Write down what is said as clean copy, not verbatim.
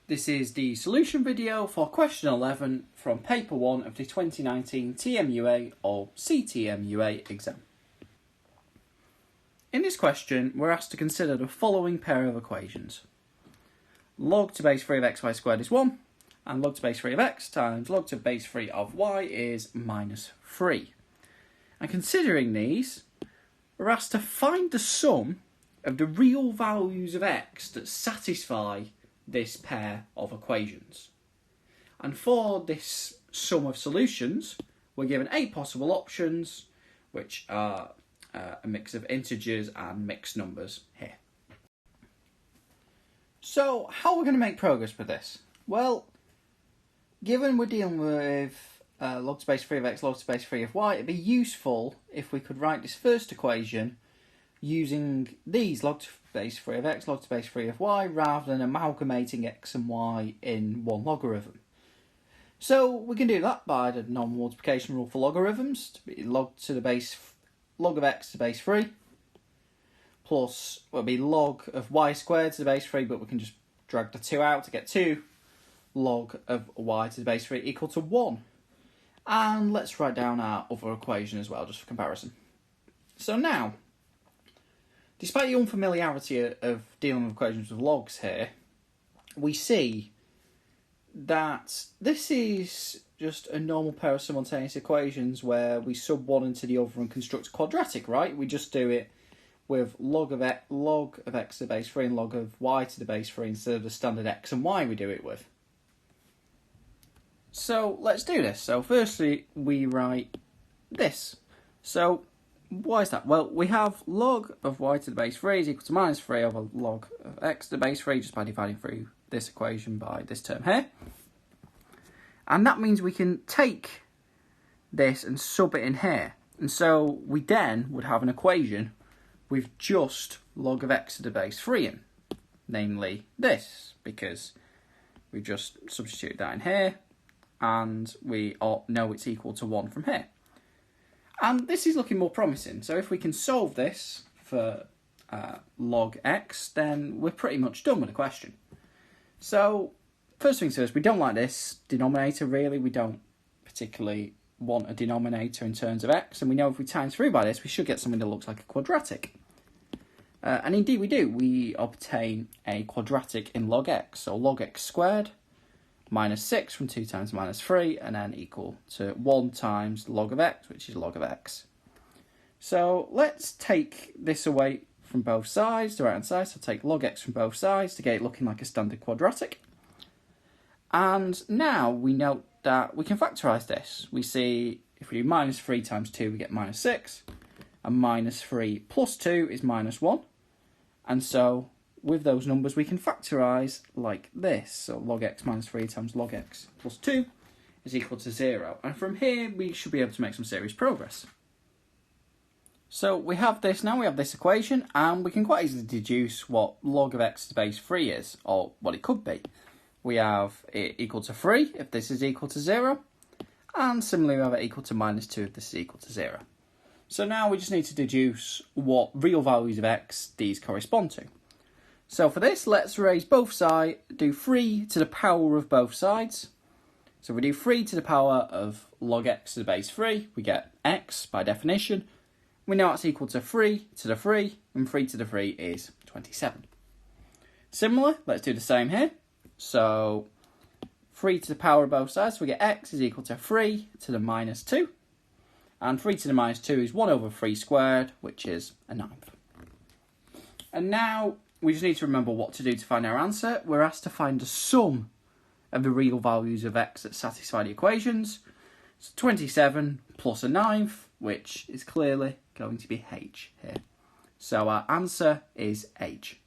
This is the solution video for question 11 from paper 1 of the 2019 TMUA or CTMUA exam. In this question, we're asked to consider the following pair of equations. Log to base 3 of xy squared is 1, and log to base 3 of x times log to base 3 of y is minus 3. And considering these, we're asked to find the sum of the real values of x that satisfy this pair of equations. And for this sum of solutions, we're given 8 possible options, which are a mix of integers and mixed numbers here. So, how are we going to make progress with this? Well, given we're dealing with log to base 3 of x, log to base 3 of y, it'd be useful if we could write this first equation using these log to base 3 of x, log to base 3 of y, rather than amalgamating x and y in one logarithm. So we can do that by the non-multiplication rule for logarithms, to be log of x to the base 3, plus will be log of y squared to the base 3, but we can just drag the 2 out to get 2 log of y to the base 3 equal to 1. And let's write down our other equation as well, just for comparison. So now, despite the unfamiliarity of dealing with equations with logs here, we see that this is just a normal pair of simultaneous equations where we sub one into the other and construct a quadratic, right? We just do it with log of x to the base 3 and log of y to the base 3 instead of the standard x and y we do it with. So let's do this. So firstly, we write this. So why is that? Well, we have log of y to the base 3 is equal to minus 3 over log of x to the base 3 just by dividing through this equation by this term here. And that means we can take this and sub it in here. And so we then would have an equation with just log of x to the base 3 in, namely this, because we just substitute that in here and we know it's equal to 1 from here. And this is looking more promising. So if we can solve this for log x, then we're pretty much done with the question. So first things first, we don't like this denominator really. We don't particularly want a denominator in terms of x. And we know if we times through by this, we should get something that looks like a quadratic. And indeed we do. We obtain a quadratic in log x. So log x squared minus 6 from 2 times minus 3, and then equal to 1 times log of x, which is log of x. So let's take this away from both sides, the right hand side, so take log x from both sides to get it looking like a standard quadratic. And now we note that we can factorise this. We see if we do minus 3 times 2, we get minus 6, and minus 3 plus 2 is minus 1. And so with those numbers, we can factorise like this. So log x minus 3 times log x plus 2 is equal to 0. And from here, we should be able to make some serious progress. So we have this now, we have this equation, and we can quite easily deduce what log of x to the base 3 is, or what it could be. We have it equal to 3 if this is equal to 0, and similarly we have it equal to minus 2 if this is equal to 0. So now we just need to deduce what real values of x these correspond to. So for this, let's raise both sides, do 3 to the power of both sides. So if we do 3 to the power of log x to the base 3, we get x by definition. We know that's equal to 3 to the 3, and 3 to the 3 is 27. Similar, let's do the same here. So 3 to the power of both sides, so we get x is equal to 3 to the minus 2. And 3 to the minus 2 is 1 over 3 squared, which is a ninth. And now we just need to remember what to do to find our answer. We're asked to find the sum of the real values of x that satisfy the equations. So 27 plus a ninth, which is clearly going to be h here. So our answer is h.